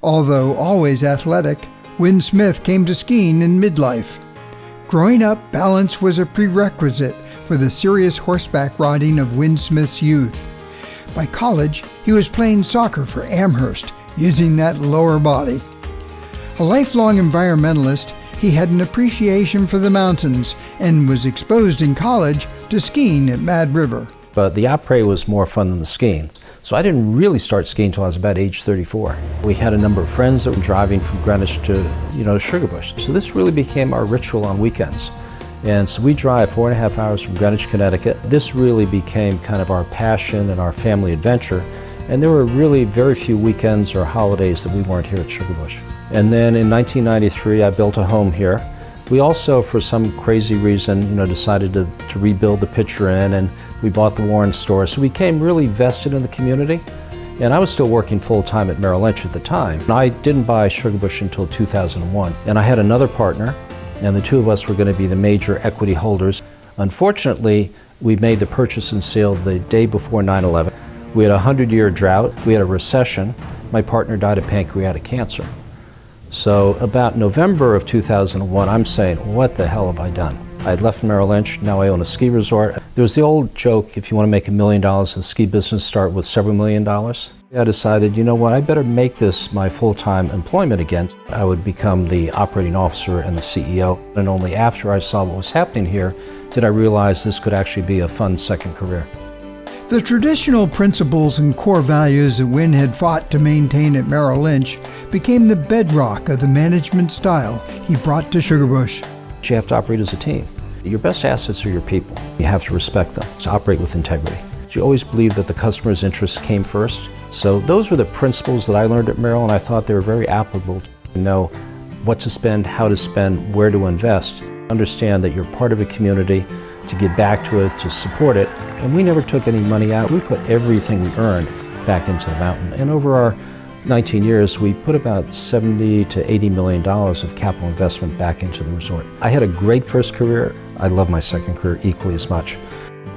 Although always athletic, Win Smith came to skiing in midlife. Growing up, balance was a prerequisite for the serious horseback riding of Win Smith's youth. By college, he was playing soccer for Amherst, using that lower body. A lifelong environmentalist, he had an appreciation for the mountains and was exposed in college to skiing at Mad River. But the après was more fun than the skiing. So I didn't really start skiing until I was about age 34. We had a number of friends that were driving from Greenwich to Sugarbush. So this really became our ritual on weekends. And so we drive 4.5 hours from Greenwich, Connecticut. This really became kind of our passion and our family adventure. And there were really very few weekends or holidays that we weren't here at Sugarbush. And then in 1993, I built a home here. We also, for some crazy reason, decided to rebuild the Pitcher Inn, and we bought the Warren store. So we became really vested in the community. And I was still working full-time at Merrill Lynch at the time. And I didn't buy Sugarbush until 2001. And I had another partner, and the two of us were going to be the major equity holders. Unfortunately, we made the purchase and sale the day before 9/11. We had a 100-year drought. We had a recession. My partner died of pancreatic cancer. So about November of 2001, I'm saying, what the hell have I done? I had left Merrill Lynch, now I own a ski resort. There was the old joke, if you want to make $1 million in the ski business, start with several $1 million. I decided, you know what, I better make this my full-time employment again. I would become the operating officer and the CEO. And only after I saw what was happening here did I realize this could actually be a fun second career. The traditional principles and core values that Win had fought to maintain at Merrill Lynch became the bedrock of the management style he brought to Sugarbush. You have to operate as a team. Your best assets are your people. You have to respect them, to operate with integrity. You always believe that the customer's interests came first. So those were the principles that I learned at Merrill, and I thought they were very applicable to know what to spend, how to spend, where to invest. Understand that you're part of a community, to give back to it, to support it. And we never took any money out. We put everything we earned back into the mountain. And over our 19 years, we put about $70 to $80 million of capital investment back into the resort. I had a great first career. I love my second career equally as much.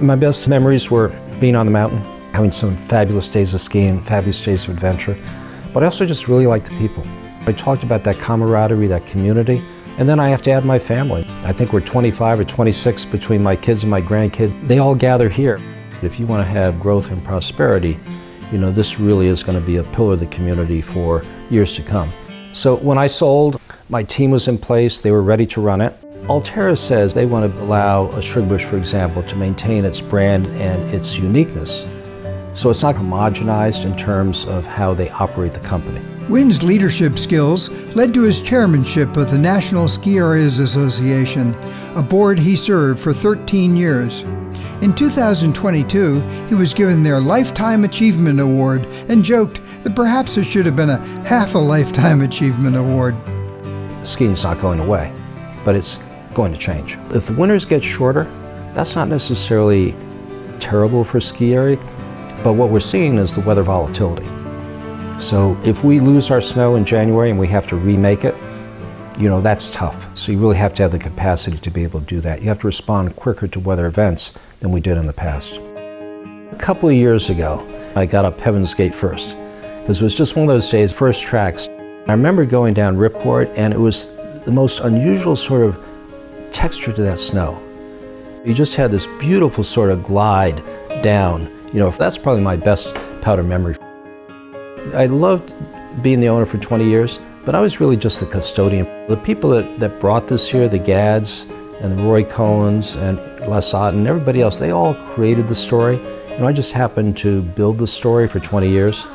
My best memories were being on the mountain, having some fabulous days of skiing, fabulous days of adventure. But I also just really liked the people. I talked about that camaraderie, that community. And then I have to add my family. I think we're 25 or 26 between my kids and my grandkids. They all gather here. If you want to have growth and prosperity, this really is going to be a pillar of the community for years to come. So when I sold, my team was in place. They were ready to run it. Alterra says they want to allow a Sugarbush, for example, to maintain its brand and its uniqueness. So it's not homogenized in terms of how they operate the company. Win's leadership skills led to his chairmanship of the National Ski Areas Association, a board he served for 13 years. In 2022, he was given their Lifetime Achievement Award and joked that perhaps it should have been a half a Lifetime Achievement Award. Skiing's not going away, but it's going to change. If the winters get shorter, that's not necessarily terrible for ski area, but what we're seeing is the weather volatility. So if we lose our snow in January and we have to remake it, that's tough. So you really have to have the capacity to be able to do that. You have to respond quicker to weather events than we did in the past. A couple of years ago, I got up Heaven's Gate first, because it was just one of those days, first tracks. I remember going down Ripcord, and it was the most unusual sort of texture to that snow. You just had this beautiful sort of glide down. That's probably my best powder memory. I loved being the owner for 20 years, but I was really just the custodian. The people that brought this here, the Gads and the Roy Cohens and Les Otten and everybody else, they all created the story. I just happened to build the story for 20 years.